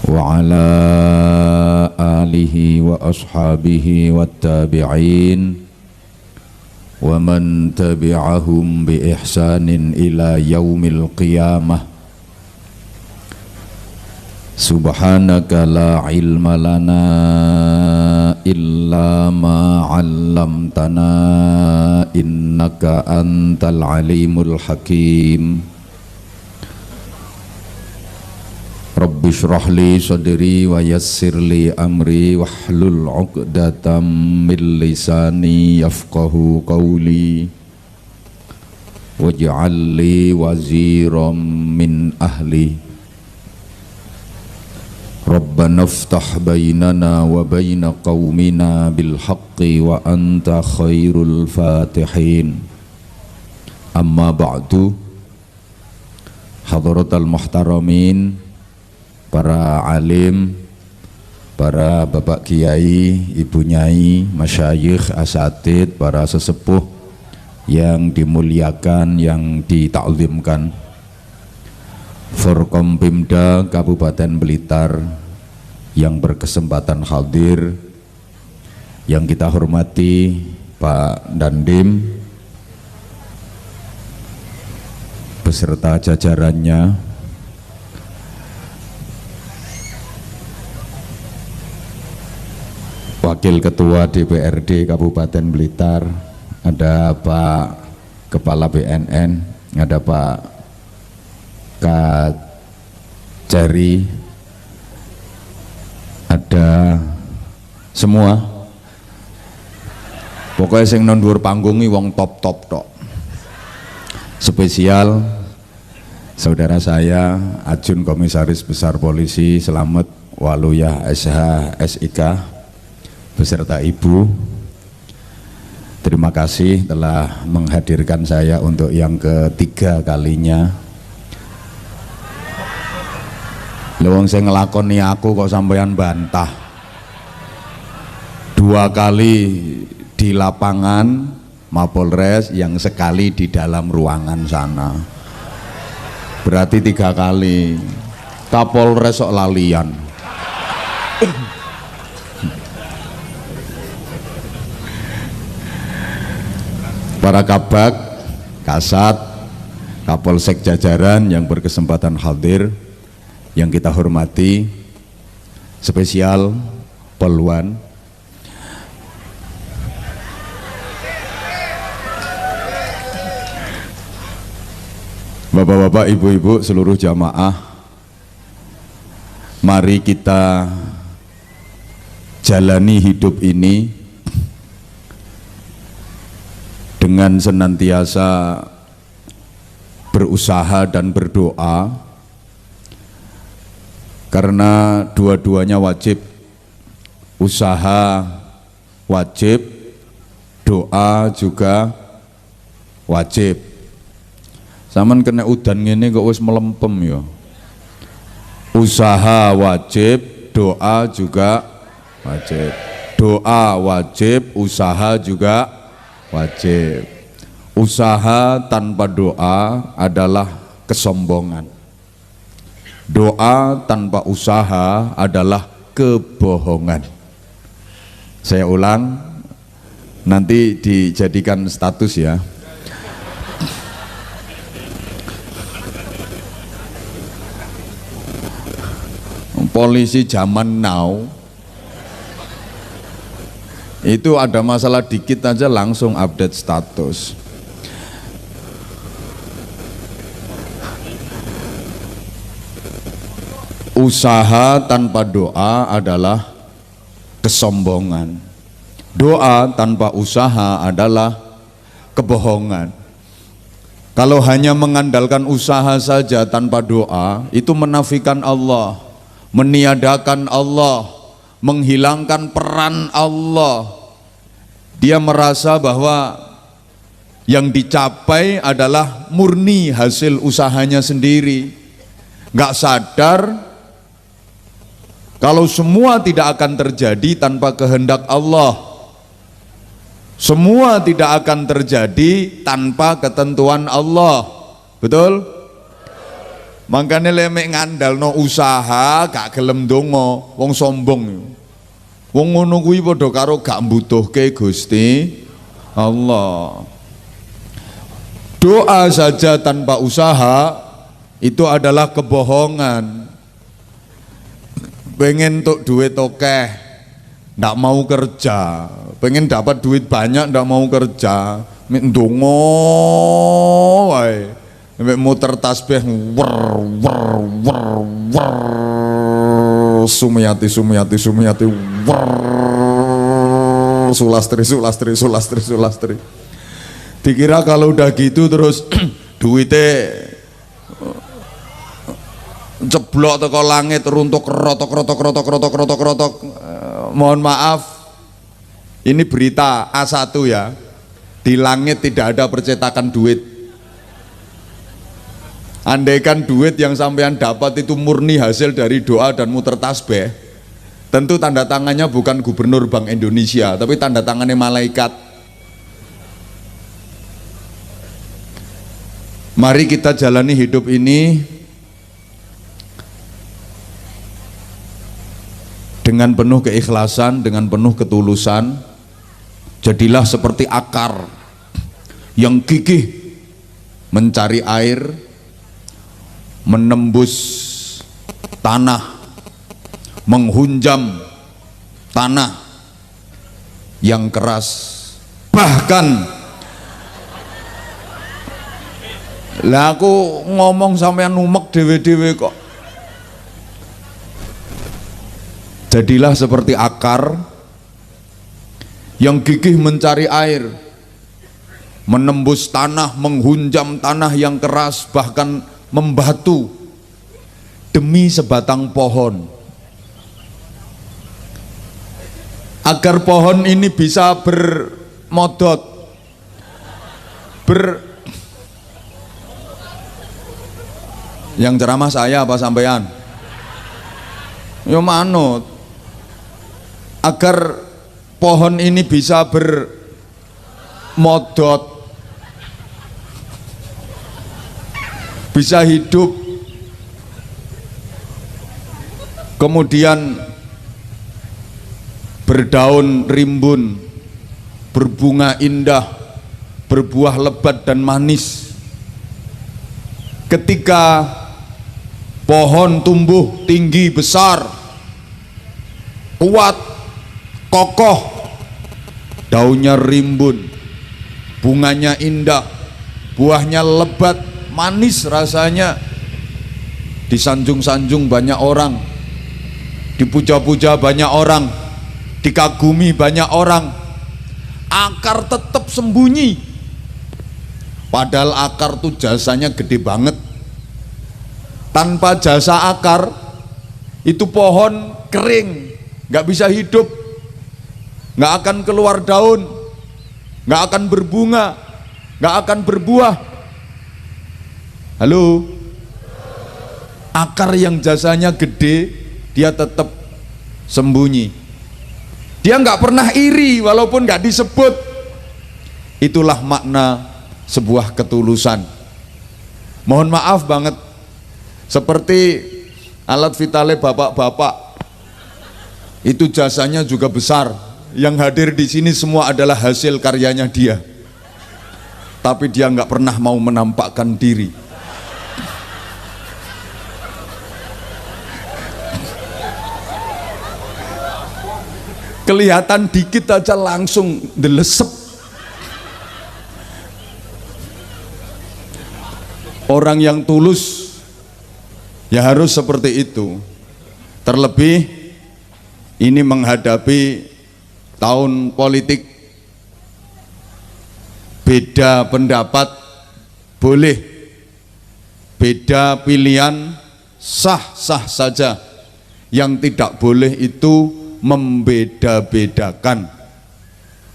وعلى آله وأصحابه والتابعين ومن تبعهم بإحسان إلى يوم القيامة. سبحانك لا علم لنا إلا ما علمتنا إنك أنت العليم الحكيم. Rabbi shrah li sadri wa yassir li amri wahlul 'uqdatam min lisani yafqahu qawli waj'al li waziran min ahli. Rabbana iftah bainana wa baina qaumina bil haqqi wa anta khairul fatihin. Amma ba'du. Hadratal muhtaramin, para alim, para bapak kiai, ibu nyai, masyayikh, asatid, para sesepuh yang dimuliakan, yang ditaklimkan, Forkompimda Kabupaten Blitar yang berkesempatan hadir, yang kita hormati Pak Dandim beserta jajarannya, Wakil Ketua DPRD Kabupaten Blitar, ada Pak Kepala BNN, ada Pak Kajari, ada semua. Pokoknya sing nang dhuwur panggungi wong top-top tok. Spesial saudara saya Ajun Komisaris Besar Polisi Slamet Waluyah SH SIK beserta Ibu, terima kasih telah menghadirkan saya untuk yang ketiga kalinya. Lewong saya ngelakoni aku kok sampeyan bantah. 2 kali di lapangan Mapolres, yang sekali di dalam ruangan sana. Berarti 3 kali. Kapolres sok lalian. Para kabak, kasat, kapolsek jajaran yang berkesempatan hadir, yang kita hormati, spesial Polwan, bapak-bapak, ibu-ibu, seluruh jamaah, mari kita jalani hidup ini dengan senantiasa berusaha dan berdoa, karena dua-duanya wajib. Usaha wajib, doa juga wajib. Saman kena udan ngene kok wis melempem ya. Usaha wajib, doa juga wajib. Doa wajib, usaha juga wajib. Usaha tanpa doa adalah kesombongan. Doa tanpa usaha adalah kebohongan. Saya ulang, nanti dijadikan status ya. Polisi zaman now itu ada masalah dikit aja langsung update status. Usaha tanpa doa adalah kesombongan. Doa tanpa usaha adalah kebohongan. Kalau hanya mengandalkan usaha saja tanpa doa, itu menafikan Allah, meniadakan Allah, menghilangkan peran Allah. Dia merasa bahwa yang dicapai adalah murni hasil usahanya sendiri. Nggak sadar kalau semua tidak akan terjadi tanpa kehendak Allah. Semua tidak akan terjadi tanpa ketentuan Allah. Betul? Makanya lemek ngandalno usaha gak gelem donga, wong sombong. Wong ngono kuwi padha karo gak mbutuhke Gusti Allah. Doa saja tanpa usaha itu adalah kebohongan. Pengen untuk duit akeh, ndak mau kerja. Pengen dapat duit banyak, ndak mau kerja. Mek ndonga wae. Mek muter tasbih wer wer wer wer sumiyati sumiyati sumiyati wer sulastri sulastri sulastri sulastri. Dikira kalau udah gitu terus duitnya jeblok teko langit runtuk rotok rotok rotok rotok rotok rotok. Mohon maaf, ini berita A1 ya. Di langit tidak ada percetakan duit. Andaikan duit yang sampean dapat itu murni hasil dari doa dan muter tasbih, tentu tanda tangannya bukan gubernur Bank Indonesia, tapi tanda tangannya malaikat. Mari kita jalani hidup ini dengan penuh keikhlasan, dengan penuh ketulusan. Jadilah seperti akar yang gigih mencari air, menembus tanah, menghunjam tanah yang keras, bahkan lah aku ngomong sampean numek dewe-dewe kok. Jadilah seperti akar yang gigih mencari air, menembus tanah, menghunjam tanah yang keras, bahkan membatu demi sebatang pohon. Agar pohon ini bisa bermodot, yang ceramah saya apa sampean? Yo manut. Agar pohon ini bisa bermodot, bisa hidup, kemudian berdaun rimbun, berbunga indah, berbuah lebat dan manis. Ketika pohon tumbuh tinggi besar, kuat, kokoh, daunnya rimbun, bunganya indah, buahnya lebat, manis rasanya, disanjung-sanjung banyak orang, dipuja-puja banyak orang, dikagumi banyak orang. Akar tetap sembunyi, padahal akar tuh jasanya gede banget. Tanpa jasa akar itu pohon kering, nggak bisa hidup, nggak akan keluar daun, nggak akan berbunga, nggak akan berbuah. Halo, akar yang jasanya gede dia tetap sembunyi, dia nggak pernah iri walaupun nggak disebut. Itulah makna sebuah ketulusan. Mohon maaf banget, seperti alat vitale bapak-bapak itu jasanya juga besar. Yang hadir di sini semua adalah hasil karyanya dia, tapi dia nggak pernah mau menampakkan diri. Kelihatan dikit aja langsung delesep. Orang yang tulus ya harus seperti itu. Terlebih ini menghadapi tahun politik, beda pendapat boleh, beda pilihan sah-sah saja. Yang tidak boleh itu membeda-bedakan.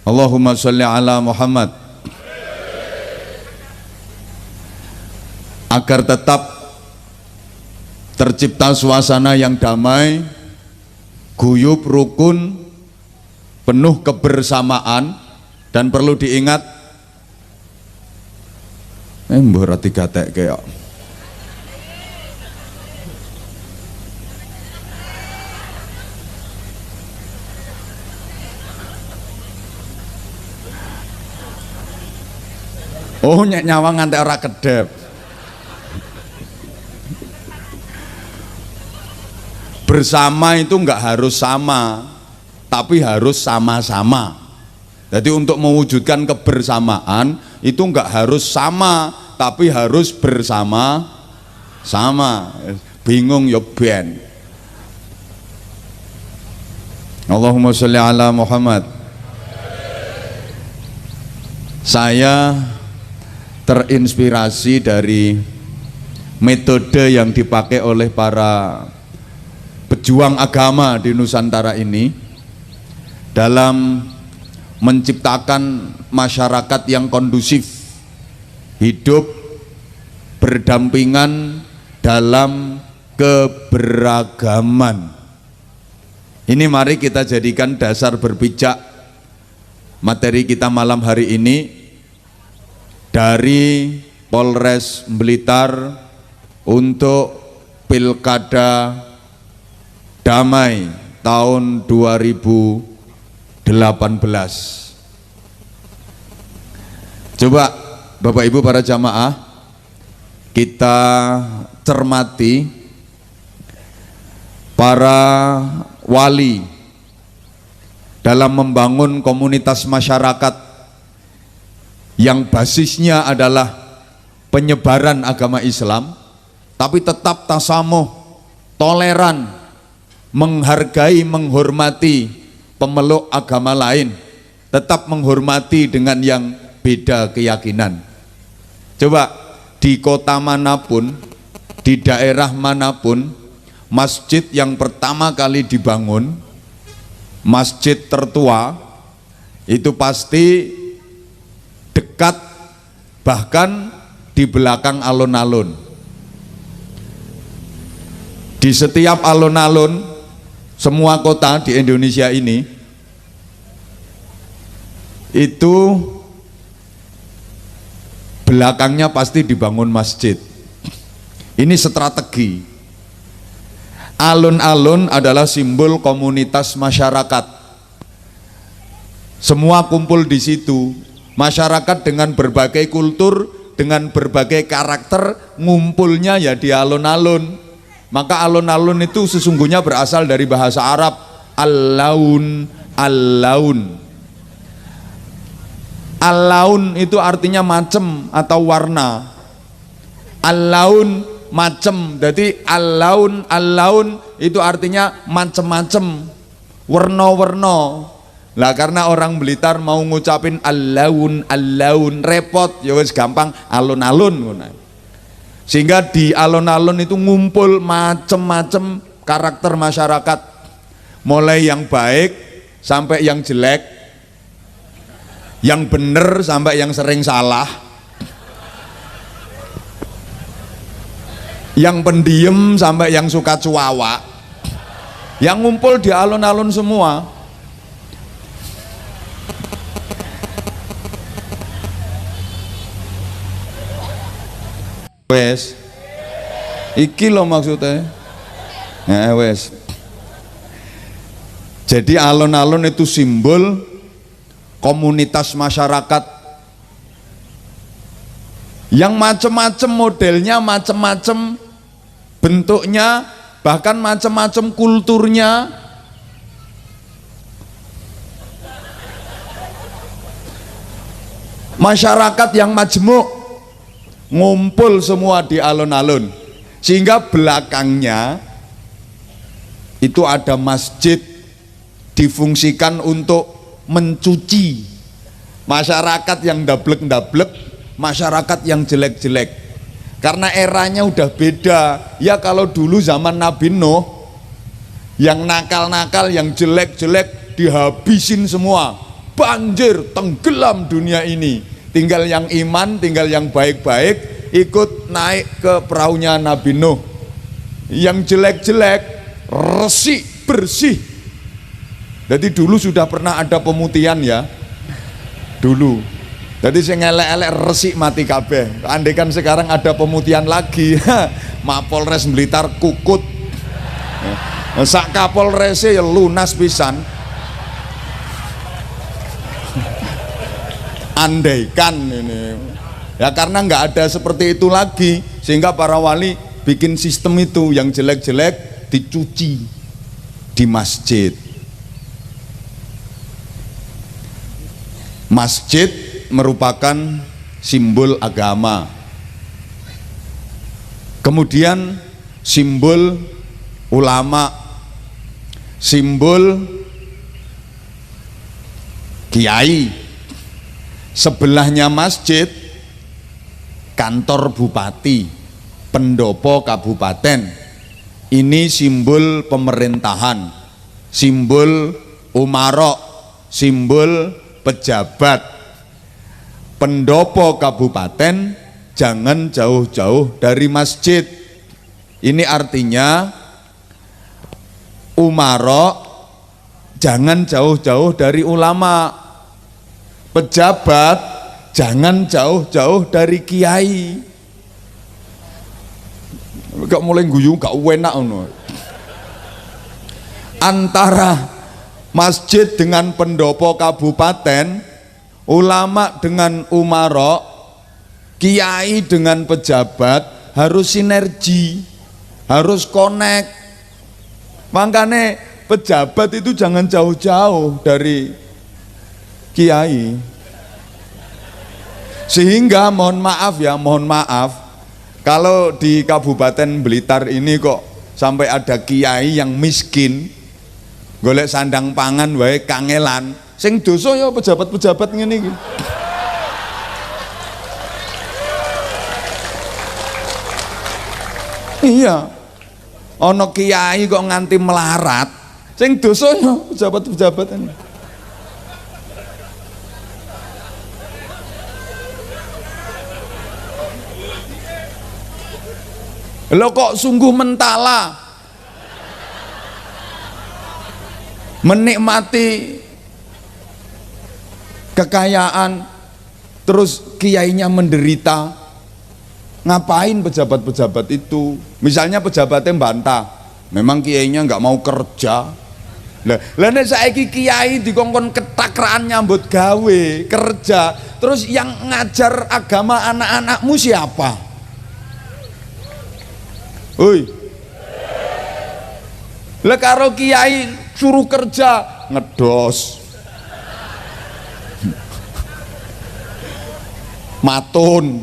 Allahumma sholli ala Muhammad. Agar tetap tercipta suasana yang damai, guyub, rukun, penuh kebersamaan. Dan perlu diingat, mbah rati gatek kayak Oh, nyawang nganti ora kedep. Bersama itu enggak harus sama, tapi harus sama-sama. Jadi untuk mewujudkan kebersamaan itu enggak harus sama, tapi harus bersama-sama. Bingung ya ben. Allahumma sholli ala Muhammad. Saya terinspirasi dari metode yang dipakai oleh para pejuang agama di Nusantara ini dalam menciptakan masyarakat yang kondusif, hidup berdampingan dalam keberagaman. Ini mari kita jadikan dasar berpijak materi kita malam hari ini dari Polres Blitar untuk Pilkada Damai tahun 2018. Coba Bapak Ibu para jamaah kita cermati para wali dalam membangun komunitas masyarakat yang basisnya adalah penyebaran agama Islam, tapi tetap tasamuh, toleran, menghargai, menghormati pemeluk agama lain, tetap menghormati dengan yang beda keyakinan. Coba di kota manapun, di daerah manapun, masjid yang pertama kali dibangun, masjid tertua, itu pasti dekat, bahkan di belakang alun-alun. Di setiap alun-alun semua kota di Indonesia ini itu belakangnya pasti dibangun masjid. Ini strategi. Alun-alun adalah simbol komunitas masyarakat. Semua kumpul di situ. Masyarakat dengan berbagai kultur, dengan berbagai karakter ngumpulnya ya di alun-alun. Maka alun-alun itu sesungguhnya berasal dari bahasa Arab al-laun, al-laun. Al-laun itu artinya macem atau warna. Al-laun macem. Jadi al-laun, al-laun itu artinya macem-macem, warna-warna. Lah karena orang Blitar mau ngucapin al-laun, al-laun repot, ya wis gampang alun-alun. Sehingga di alun-alun itu ngumpul macem-macem karakter masyarakat, mulai yang baik sampai yang jelek, yang bener sampai yang sering salah, yang pendiam sampai yang suka cuawa, yang ngumpul di alun-alun semua. Wes, iki lo maksudnya, ya wes. Jadi alun-alun itu simbol komunitas masyarakat yang macam-macam modelnya, macam-macam bentuknya, bahkan macam-macam kulturnya. Masyarakat yang majemuk ngumpul semua di alun-alun, sehingga belakangnya itu ada masjid difungsikan untuk mencuci masyarakat yang dablek-dablek, masyarakat yang jelek-jelek. Karena eranya udah beda. Ya kalau dulu zaman Nabi Nuh, yang nakal-nakal, yang jelek-jelek dihabisin semua, banjir, tenggelam dunia ini. Tinggal yang iman, tinggal yang baik-baik ikut naik ke perahunya Nabi Nuh. Yang jelek-jelek resik, bersih. Jadi dulu sudah pernah ada pemutihan ya, dulu. Jadi saya ngelek-elek resik mati kabeh. Andaikan sekarang ada pemutihan lagi, Mapolres Blitar kukut. Sak Kapolresnya ya lunas pisan. Andaikan ini Ya karena nggak ada seperti itu lagi, sehingga para wali bikin sistem itu, yang jelek-jelek dicuci di masjid. Masjid merupakan simbol agama, kemudian simbol ulama, simbol kiai. Sebelahnya masjid kantor bupati, pendopo kabupaten. Ini simbol pemerintahan, simbol umarok, simbol pejabat. Pendopo kabupaten jangan jauh-jauh dari masjid. Ini artinya umarok jangan jauh-jauh dari ulama, pejabat jangan jauh-jauh dari kiai. Gak mulai guyu, gak enak ngono. Antara masjid dengan pendopo kabupaten, ulama dengan umarok, kiai dengan pejabat harus sinergi, harus connect. Makanya pejabat itu jangan jauh-jauh dari kiai. Sehingga mohon maaf ya, mohon maaf, kalau di Kabupaten Blitar ini kok sampai ada kiai yang miskin, golek sandang pangan wae kangelan, sing dosa ya pejabat-pejabat ngene iki. Iya, ono kiai kok nganti melarat, sing dosa ya pejabat-pejabat ini. Lo kok sungguh mentala menikmati kekayaan, terus kiainya menderita. Ngapain pejabat-pejabat itu? Misalnya pejabatnya bantah, memang kiainya nggak mau kerja. Lah nek saiki kiai dikongkon ketakraan nyambut gawe kerja, terus yang ngajar agama anak-anakmu siapa? Oi, lah karo kiai suruh kerja ngedos, matun,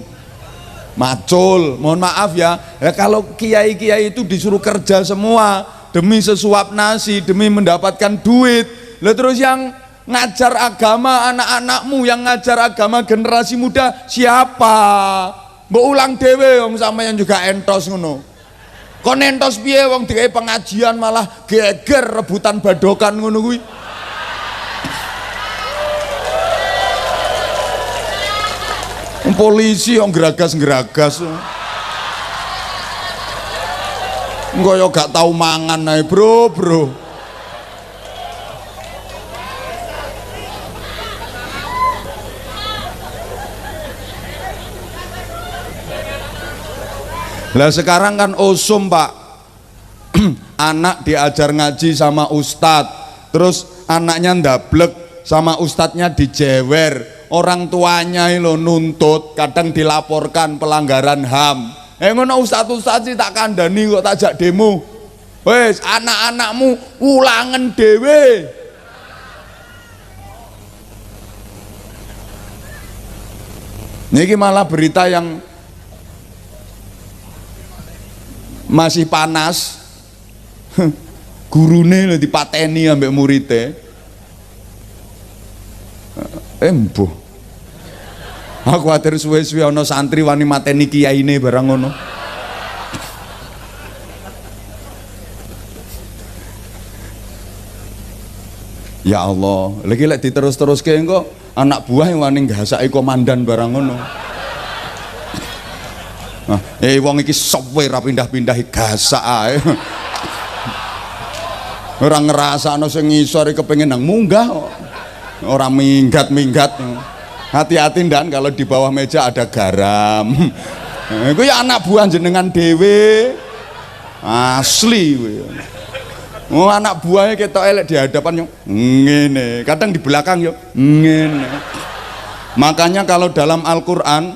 macul. Mohon maaf ya, kalau kiai-kiai itu disuruh kerja semua demi sesuap nasi, demi mendapatkan duit. Lah terus yang ngajar agama anak-anakmu, yang ngajar agama generasi muda siapa? Mbok ulang dhewe wong sampeyan juga entos ngono. Kon entos piye wong dikai pengajian malah geger rebutan badokan ngono kuwi. Polisi yang geragas-geragas. Engko yo gak tau mangan ae, bro. Lah sekarang kan usum Pak, anak diajar ngaji sama ustadz, terus anaknya ndablek sama ustadznya dijewer, orang tuanya lo nuntut, kadang dilaporkan pelanggaran HAM. Ngono ustadz sih tak kandani kok tajak demo. Wes anak-anakmu ulangan dewe. Niki malah berita yang masih panas, gurune dipateni ambek muridnya. Embuh, aku khawatir suwe-suwe ana santri wani mateni kiyaine barang ngono. Ya Allah, lagi lek diterus-teruske engko anak buah yang wani ngasaki komandan barang ngono. Wong iki software ra pindah-pindah gasak ae. Ora ngrasakno sing ngisor kepengin nang munggah kok. Ora minggat-minggat. Hati-hati ndan kalau di bawah meja ada garam. Iku ya anak buah jenengan dhewe. Asli kowe. Oh anak buahnya ketok elek di hadapan yo ngene, kadang di belakang yo ngene. Makanya kalau dalam Al-Qur'an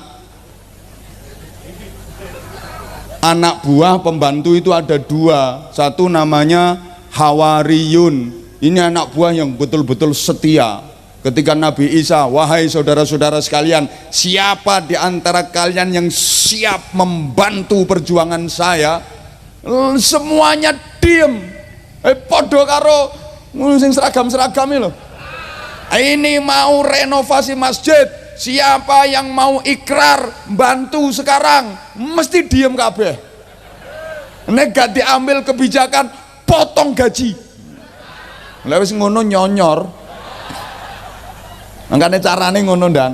anak buah pembantu itu ada dua. Satu namanya Hawariyun. Ini anak buah yang betul-betul setia. Ketika Nabi Isa, wahai saudara-saudara sekalian, siapa di antara kalian yang siap membantu perjuangan saya? Semuanya diem. Podo karo sing seragam-seragam ini loh. Ini mau renovasi masjid, siapa yang mau ikrar bantu sekarang mesti diem kabeh. Nek gak diambil kebijakan potong gaji. Lah wis ngono nyonyor. Mangkane carane ngono ndang.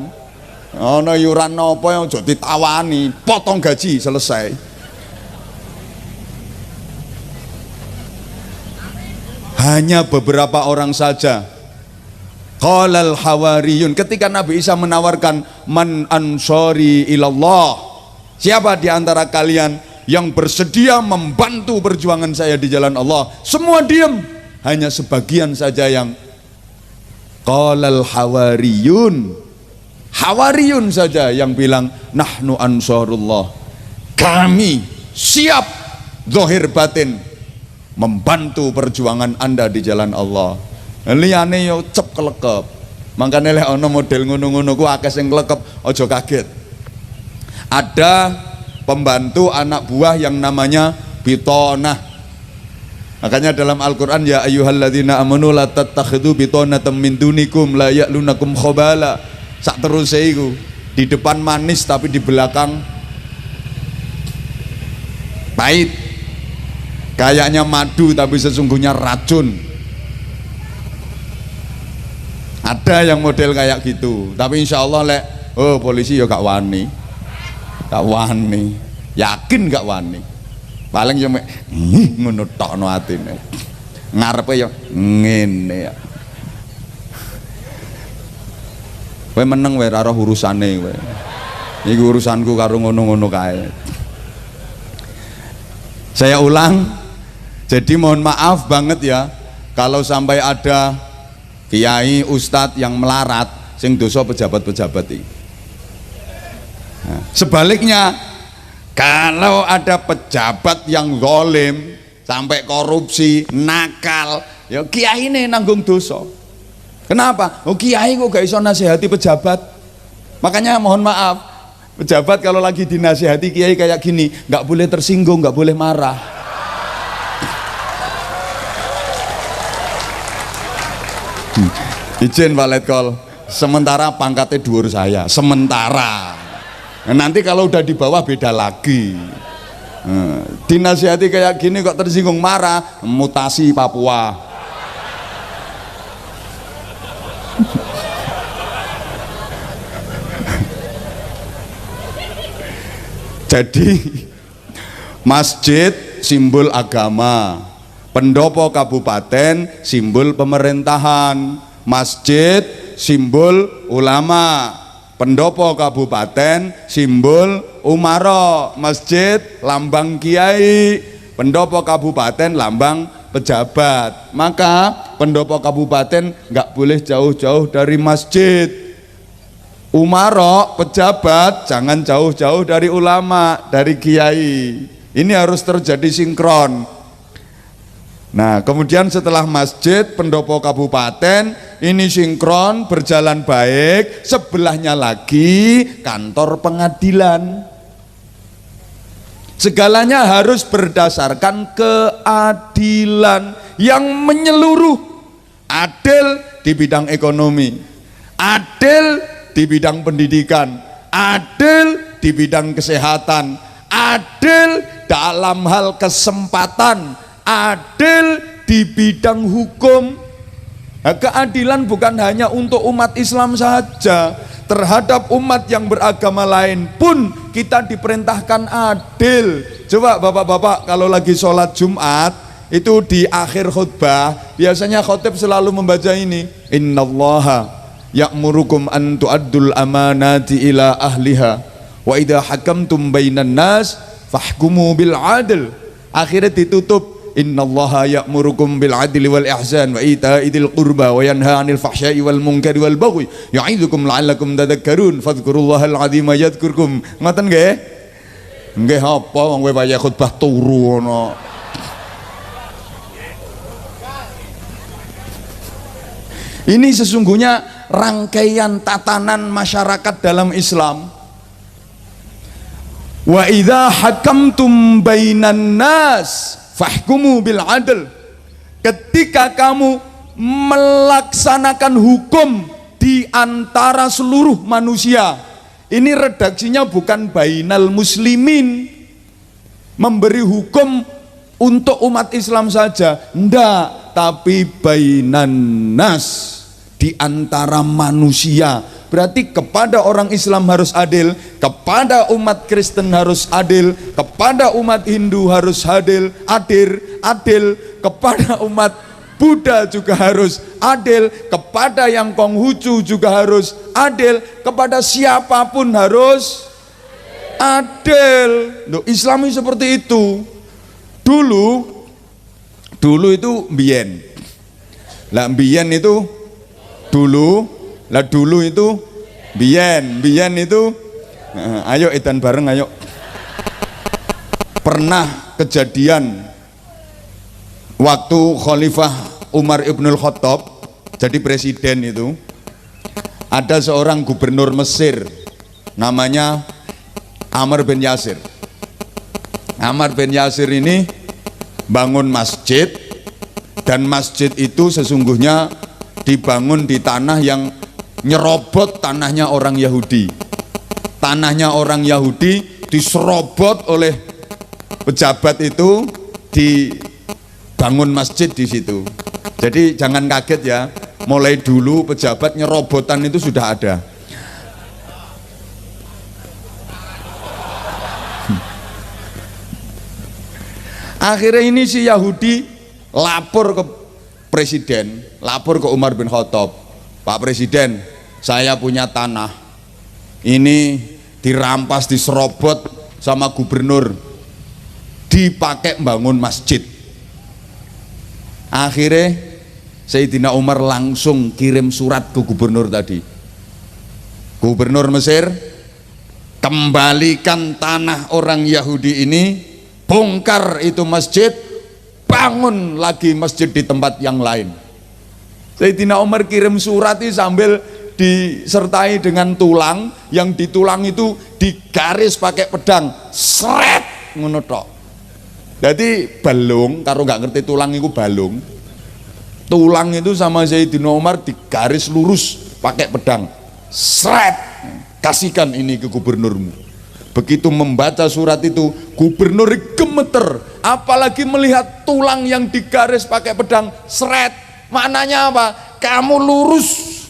Ana yuran napa yang aja ditawani, potong gaji selesai. Hanya beberapa orang saja. Qalal hawariyun, ketika Nabi Isa menawarkan man ansori ilallah, siapa di antara kalian yang bersedia membantu perjuangan saya di jalan Allah, semua diam, hanya sebagian saja yang qalal hawariyun, hawariyun saja yang bilang nahnu ansarullah, kami siap zahir batin membantu perjuangan Anda di jalan Allah. Liyane yo cep kelekep. Makane lek ana model ngono-ngono ku akeh sing kelekep, aja kaget. Ada pembantu anak buah yang namanya bitonah. Makanya dalam Al-Qur'an ya ayyuhalladzina amanu la tattakhidhu bitonatan min dunikum la ya'lunakum khabala. Sak teruse iku, di depan manis tapi di belakang pahit. Kayaknya madu tapi sesungguhnya racun. Ada yang model kayak gitu, tapi insya Allah lek polisi ya gak wani, yakin gak wani, paling cuma ngono tokno atine, ngarepe ya ngene ya. Kowe meneng wae ora urusane kowe. Iki urusanku karo ngono-ngono kae. Saya ulang, jadi mohon maaf banget ya kalau sampai ada kiai ustadz yang melarat sing dosa pejabat-pejabat ini. Nah, sebaliknya kalau ada pejabat yang zalim sampai korupsi, nakal, ya kiai ini nanggung dosa. Kenapa? Oh kiai kok gak iso nasihati pejabat. Makanya mohon maaf, pejabat kalau lagi dinasihati kiai kayak gini, nggak boleh tersinggung, nggak boleh marah. Izin Pak Letkol, sementara pangkatnya dhuwur saya, sementara. Nanti kalau udah di bawah beda lagi. Dinasihati kayak gini kok tersinggung marah, mutasi Papua. Jadi masjid simbol agama, pendopo kabupaten simbol pemerintahan, masjid simbol ulama, pendopo kabupaten simbol umaro, masjid lambang kiai, pendopo kabupaten lambang pejabat. Maka pendopo kabupaten nggak boleh jauh-jauh dari masjid, umaro pejabat jangan jauh-jauh dari ulama, dari kiai. Ini harus terjadi sinkron. Nah kemudian setelah masjid, pendopo kabupaten ini sinkron berjalan baik, sebelahnya lagi kantor pengadilan. Segalanya harus berdasarkan keadilan yang menyeluruh. Adil di bidang ekonomi, adil di bidang pendidikan, adil di bidang kesehatan, adil dalam hal kesempatan, adil di bidang hukum. Nah, keadilan bukan hanya untuk umat Islam saja, terhadap umat yang beragama lain pun kita diperintahkan adil. Coba bapak-bapak kalau lagi sholat Jumat itu di akhir khutbah biasanya khotib selalu membaca ini, innallaha ya'murukum an tu'addul amanati ila ahliha wa idha hakamtum bainan nas fahkumu bil adl. Akhirnya ditutup, innallaha ya'murukum bil adli wal ihsan wa ita'idil qurba wa yanha 'anil fahsya'i wal munkari wal baghi ya'idzukum la'allakum tadhakkarun fadhkurullahal 'azima yadhkurkum. Ngoten nggih? Nggih apa wong kowe wayahe khutbah turu ngono. Ini sesungguhnya rangkaian tatanan masyarakat dalam Islam. Wa idza hakamtum bainan nas fahkumu bil adl. Ketika kamu melaksanakan hukum di antara seluruh manusia, ini redaksinya bukan bainal muslimin, memberi hukum untuk umat Islam saja, enggak, tapi bainan nas, di antara manusia. Berarti kepada orang Islam harus adil, kepada umat Kristen harus adil, kepada umat Hindu harus adil, kepada umat Buddha juga harus adil, kepada yang Konghucu juga harus adil, kepada siapapun harus adil. Loh, Islam itu seperti itu. Dulu itu mbiyen. Lah mbiyen itu dulu itu mbiyen itu ayo edan bareng ayo. Pernah kejadian waktu Khalifah Umar Ibnul Khattab jadi presiden itu, ada seorang gubernur Mesir namanya Ammar bin Yasir. Ammar bin Yasir ini bangun masjid, dan masjid itu sesungguhnya dibangun di tanah yang nyerobot tanahnya orang Yahudi. Tanahnya orang Yahudi diserobot oleh pejabat itu, dibangun masjid di situ. Jadi jangan kaget ya, mulai dulu pejabat nyerobotan itu sudah ada. Akhirnya ini si Yahudi lapor ke presiden, lapor ke Umar bin Khattab, Pak Presiden, saya punya tanah, ini dirampas, diserobot sama gubernur, dipakai bangun masjid. Akhirnya Sayyidina Umar langsung kirim surat ke gubernur tadi, gubernur Mesir, kembalikan tanah orang Yahudi ini, bongkar itu masjid, bangun lagi masjid di tempat yang lain. Sayyidina Umar kirim surat ini sambil disertai dengan tulang, yang ditulang itu digaris pakai pedang, seret ngono tok. Jadi balung, kalau nggak ngerti tulang itu balung, tulang itu sama Sayyidina Umar digaris lurus pakai pedang, seret, kasihkan ini ke gubernurmu. Begitu membaca surat itu, gubernur gemeter, apalagi melihat tulang yang digaris pakai pedang, seret. Maknanya apa? Kamu lurus,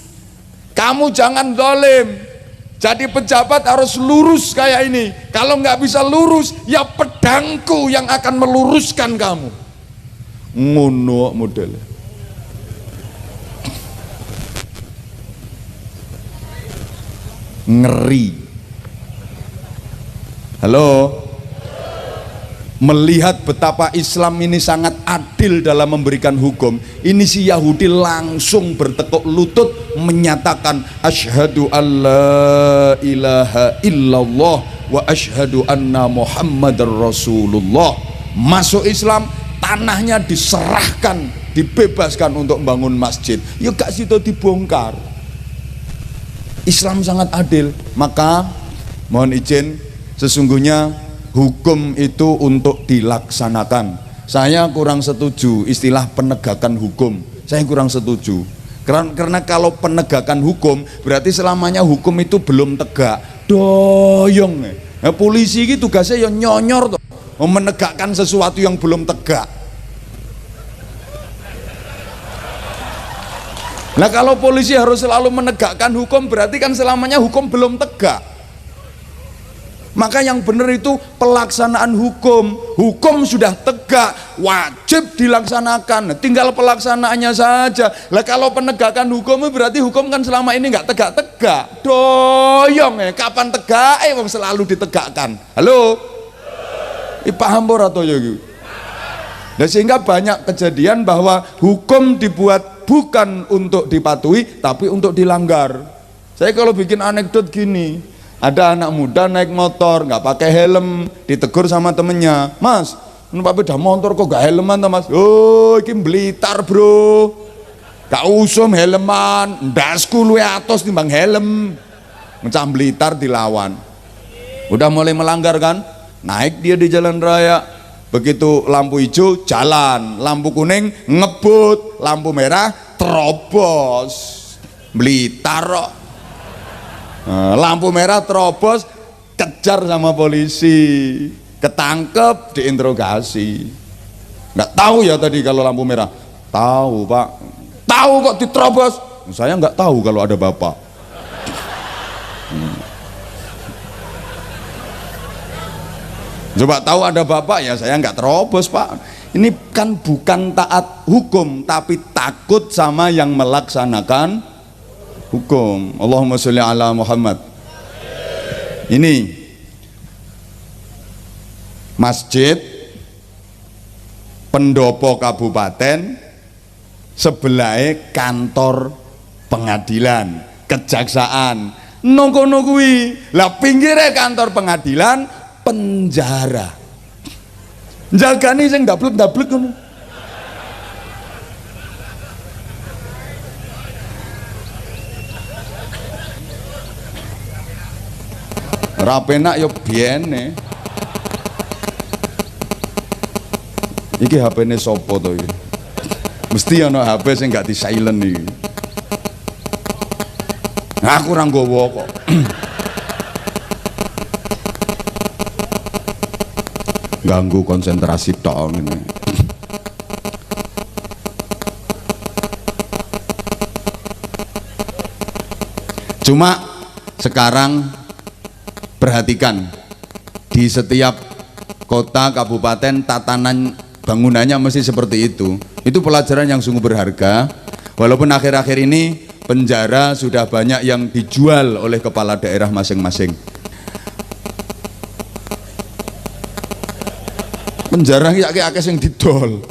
kamu jangan zalim. Jadi pejabat harus lurus kayak ini. Kalau nggak bisa lurus, ya pedangku yang akan meluruskan kamu. Ngono model. Ngeri. Halo, melihat betapa Islam ini sangat adil dalam memberikan hukum, ini si Yahudi langsung bertekuk lutut menyatakan asyhadu alla ilaha illallah wa asyhadu anna muhammadar rasulullah. Masuk Islam, tanahnya diserahkan, dibebaskan untuk membangun masjid. Ya gak situ dibongkar. Islam sangat adil. Maka mohon izin, sesungguhnya hukum itu untuk dilaksanakan. Saya kurang setuju istilah penegakan hukum. Saya kurang setuju. Karena kalau penegakan hukum berarti selamanya hukum itu belum tegak. Doyong. Nah, polisi itu tugasnya yang nyonyor tuh, menegakkan sesuatu yang belum tegak. Nah, kalau polisi harus selalu menegakkan hukum berarti kan selamanya hukum belum tegak. Maka yang benar itu pelaksanaan hukum. Hukum sudah tegak, wajib dilaksanakan, tinggal pelaksanaannya saja. Lah kalau penegakan hukum berarti hukum kan selama ini nggak tegak-tegak. Doyong ya, kapan tegak? Wong selalu ditegakkan. Halo? Paham ora to ya iki? Nah, sehingga banyak kejadian bahwa hukum dibuat bukan untuk dipatuhi tapi untuk dilanggar. Saya kalau bikin anekdot gini, Ada anak muda naik motor nggak pakai helm, ditegur sama temennya, "Mas, numpak sepeda motor kok gak helman toh, Mas?" "Oh, iki Blitar, Bro. Gak usum helman, ndasku luwe atos timbang helm." Mencah Blitar dilawan. Udah mulai melanggar kan? Naik dia di jalan raya. Begitu lampu hijau jalan, lampu kuning ngebut, lampu merah terobos. Blitar kok. Lampu merah terobos, kejar sama polisi, ketangkep, diinterogasi. Nggak tahu ya tadi kalau lampu merah? Tahu, Pak. Tahu kok diterobos? Saya nggak tahu kalau ada bapak. Coba tahu ada bapak ya saya nggak terobos, Pak. Ini kan bukan taat hukum, tapi takut sama yang melaksanakan hukum. Allahumma sholli ala Muhammad. Ini masjid pendopo kabupaten, sebelahnya kantor pengadilan, kejaksaan. Nongkono kuwi, lah pinggirnya kantor pengadilan, penjara. Jagani sing dablek-dablek ngono. Rapenak yo biene. Iki HP-ne sopo to iki? Mesti ana HP sing gak di silent iki. Aku ora nggawa kok. Ganggu konsentrasi tok ngene. Cuma sekarang perhatikan, di setiap kota, kabupaten, tatanan bangunannya mesti seperti itu. Itu pelajaran yang sungguh berharga. Walaupun akhir-akhir ini penjara sudah banyak yang dijual oleh kepala daerah masing-masing. Penjara akeh-akeh sing didol.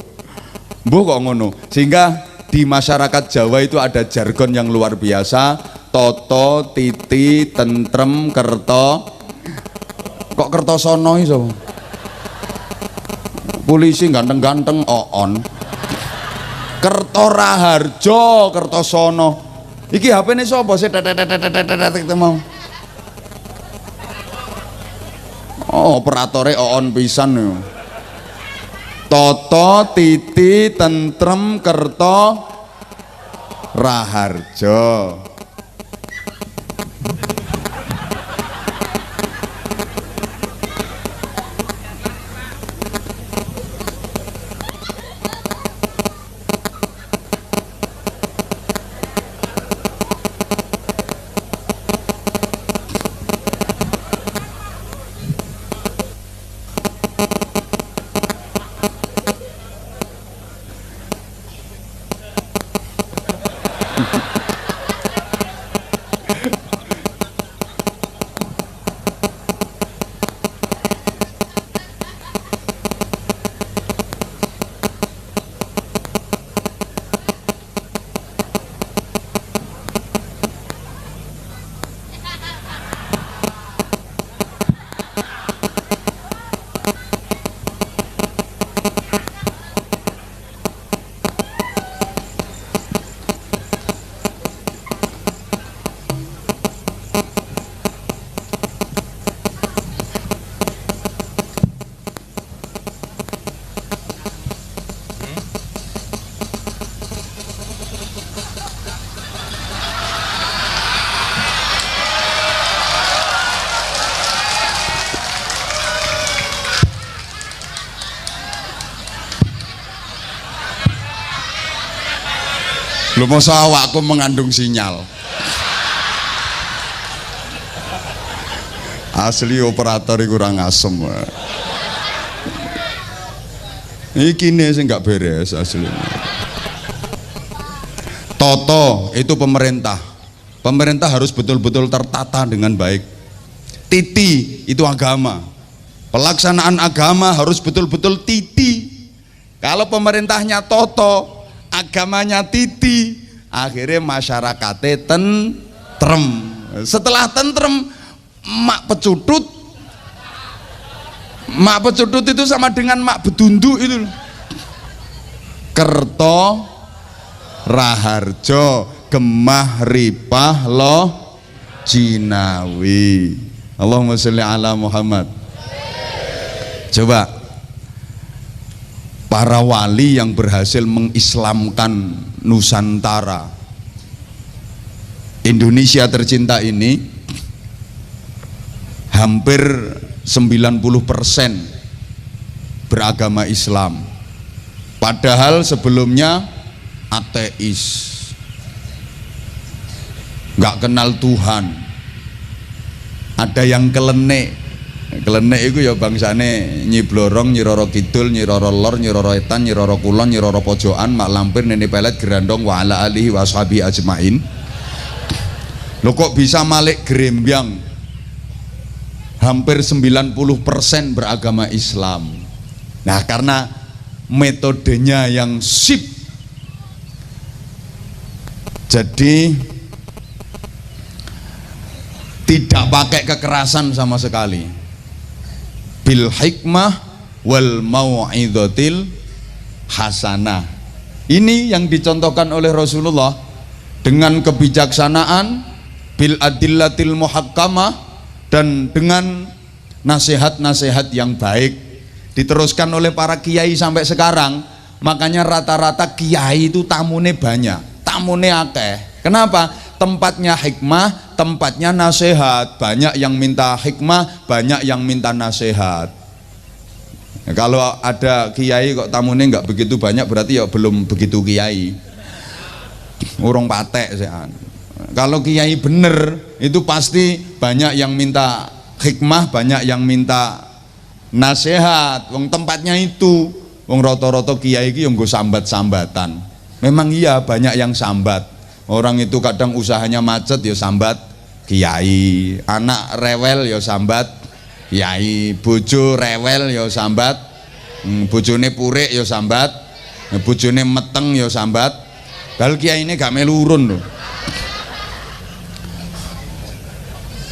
Mbuh kok ngono. Sehingga di masyarakat Jawa itu ada jargon yang luar biasa. Toto, titi, tentrem, kerto. Kok Kertosono iso? Polisi ganteng-ganteng oon. Kerto Raharjo, Kertosono. Iki HP-ne sapa sih? Mau. Oh, operatore oon pisan yo. Toto, titi, tentrem, kerto, Raharjo. Lho masa awakku mengandung sinyal. Asli operator kurang asem. Iki nih sing gak beres asli. Toto itu pemerintah. Pemerintah harus betul-betul tertata dengan baik. Titi itu agama. Pelaksanaan agama harus betul-betul titi. Kalau pemerintahnya toto, agamanya titi, akhirnya masyarakatnya tentrem. Setelah tentrem, mak pecutut. Mak pecutut itu sama dengan mak bedundu itu. Kerto Raharjo Gemah Ripah Loh Jinawi. Allahumma sholli ala Muhammad. Coba para wali yang berhasil mengislamkan Nusantara, Indonesia tercinta ini, hampir 90% beragama Islam, padahal sebelumnya ateis, nggak kenal Tuhan. Ada yang kelenek itu ya bangsane Nyi Blorong, Nyi Roro Kidul, Nyi Roro Lor, Nyi Roro Etan, Nyi Roro Kulon, Nyi Roro Pojokan, Mak Lampir, Nene Pelet, Gerandong, wa ala alihi wa sahbihi ajmain. Lo kok bisa Malik Grembyang hampir 90% beragama Islam? Nah, karena metodenya yang sip. Jadi tidak pakai kekerasan sama sekali. Bil hikmah wal mau'izatil hasanah. Ini yang dicontohkan oleh Rasulullah dengan kebijaksanaan, bil adillatil muhakkamah, dan dengan nasihat-nasihat yang baik, diteruskan oleh para kiai sampai sekarang. Makanya rata-rata kiai itu tamune banyak, tamune akeh. Kenapa? Tempatnya hikmah, tempatnya nasihat. Banyak yang minta hikmah, banyak yang minta nasihat. Nah, kalau ada kiai kok tamunya nggak begitu banyak, berarti ya belum begitu kiai, urung patek sean. Kalau kiai bener itu pasti banyak yang minta hikmah, banyak yang minta nasihat. Wong tempatnya itu, wong roto-roto kiai iki yang nggo sambat-sambatan. Memang iya banyak yang sambat. Orang itu kadang usahanya macet ya sambat kiai, anak rewel ya sambat kiai, bojo rewel ya sambat, bojone purik ya sambat, bojone meteng ya sambat. Dal kiai ini gak melu urun loh.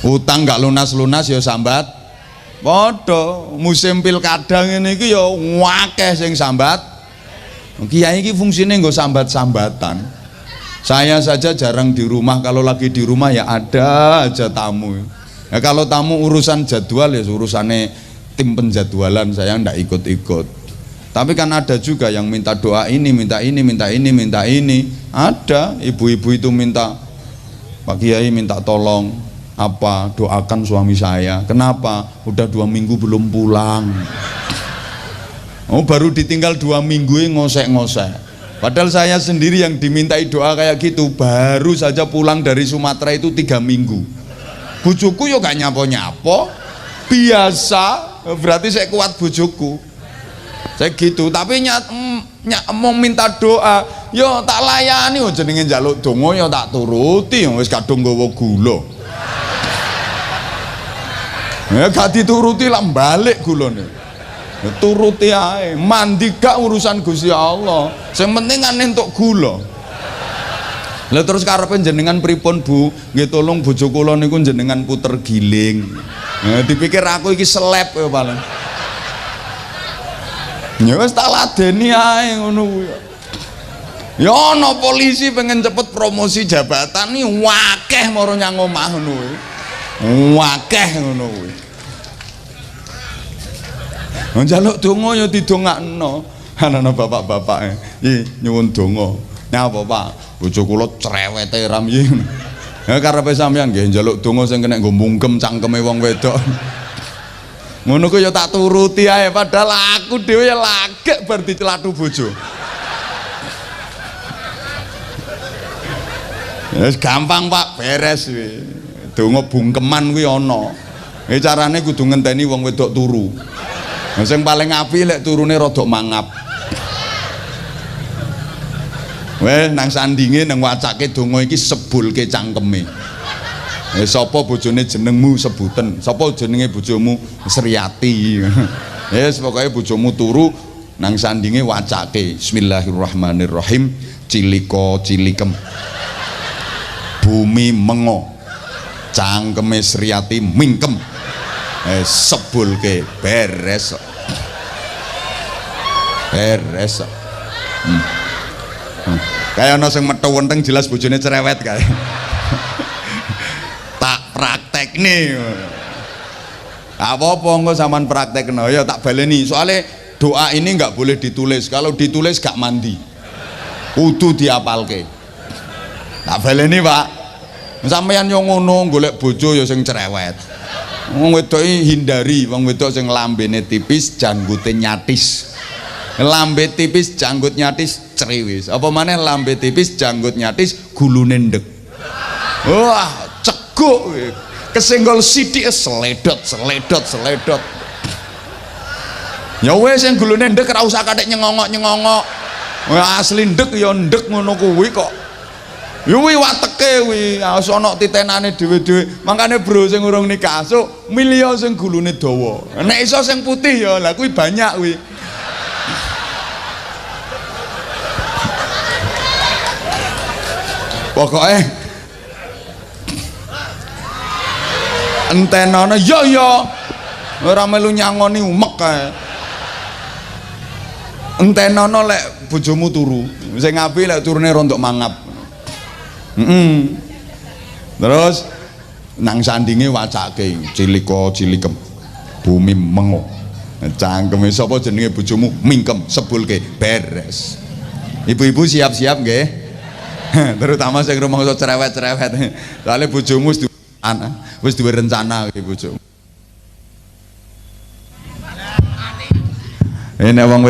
Utang gak lunas-lunas ya sambat. Padha musim pilkada ngene iki ya akeh sing sambat. Kiai iki fungsine nggo sambat-sambatan. Saya saja jarang di rumah, kalau lagi di rumah ya ada aja tamu. Ya kalau tamu urusan jadwal ya urusannya tim penjadwalan, saya ndak ikut-ikut. Tapi kan ada juga yang minta doa ini, minta ini, minta ini, minta ini. Ada ibu-ibu itu minta, Pak Kiai minta tolong apa, doakan suami saya. Kenapa? Udah 2 minggu belum pulang. Oh, baru ditinggal 2 minggu ngosek-ngosek. Padahal saya sendiri yang dimintai doa kayak gitu baru saja pulang dari Sumatera itu 3 minggu. Bojoku yo gak nyapo-nyapo, biasa, berarti saya kuat bojoku. Saya gitu, tapi mau minta doa, yo tak layani, jenenge njaluk donga yo tak turuti, wis kadung nggawa gula. Ya gak dituruti lah balik gulane. Turuti ae, mandi gak urusan Gusti Allah, yang penting kan entuk gula. Lah terus karepe jenengan pripun Bu? Nggih tolong bojo kula niku jenengan puter giling. Nah, dipikir aku iki seleb ya paling. Ya wis tak ladeni ae ngono kuwi. Ya ana polisi pengen cepet promosi jabatan iki wakeh maro nyang omah ngono kuwi. Wakeh ngono kuwi. Njaluk donga ya didongakno. Ana bapak-bapake, "Nggih, nyuwun donga." "Nyapa, Pak?" "Bojo kula cerewete ram iki." "Ya karepe sampean nggih njaluk donga sing kena nggo mungkem cangkeme wong wedok." Ngono ku ya tak turuti ae, padahal aku dhewe ya lagek bar dicelathu bojo. Wis gampang, Pak, beres kuwi. Donga bungkeman kuwi ana. Carane kudu ngenteni wong wedok turu. Sing paling apik lek turune rada mangap. Weh nang sandinge nang wacake donga iki sebulke cangkeme. Sapa bojone jenengmu sebuten, sapa jenenge bojomu Sriyati. Pokoke bojomu turu nang sandinge wacake Bismillahirrahmanirrahim, ciliko cilikem. Bumi mengo, cangkeme Sriati mingkem sebulke beres beres kayak ana sing metu wenteng jelas bojone cerewet kae tak praktekne apa-apa engko sampean praktekno ya tak baleni soalnya doa ini nggak boleh ditulis kalau ditulis gak mandi kudu diapalke tak baleni Pak sampeyan yo ngono golek bojo ya sing cerewet wong wedok hindari wong wedok sing lambene tipis janggute nyatis lambe tipis janggut nyatis ceriwis apa maneh lambe tipis janggut nyatis gulune ndek wah ceguk kesenggol sithik seledot ya wis sing gulune ndek ora usah kathek nyengongok asli ndek ya ndek ngono kuwi kok ya kuwi wateke kuwi ana titenane dhewe-dhewe makane bro sing urung nikah sok milih sing gulune dawa nek iso sing putih ya lah kuwi banyak kuwi pokoknya entenono ya ora melu nyangoni umek kae entenono lek bojomu turu sing apik lek turune rontok mangap terus nang sandinge wacake cilikem bumi mengo cangkeme sapa jenenge bojomu mingkem sebulke beres ibu-ibu siap-siap nggih terutama sing rumangsa cerewet-cerewet soalnya bojomu wis duwe rencana iki bojomu ini wong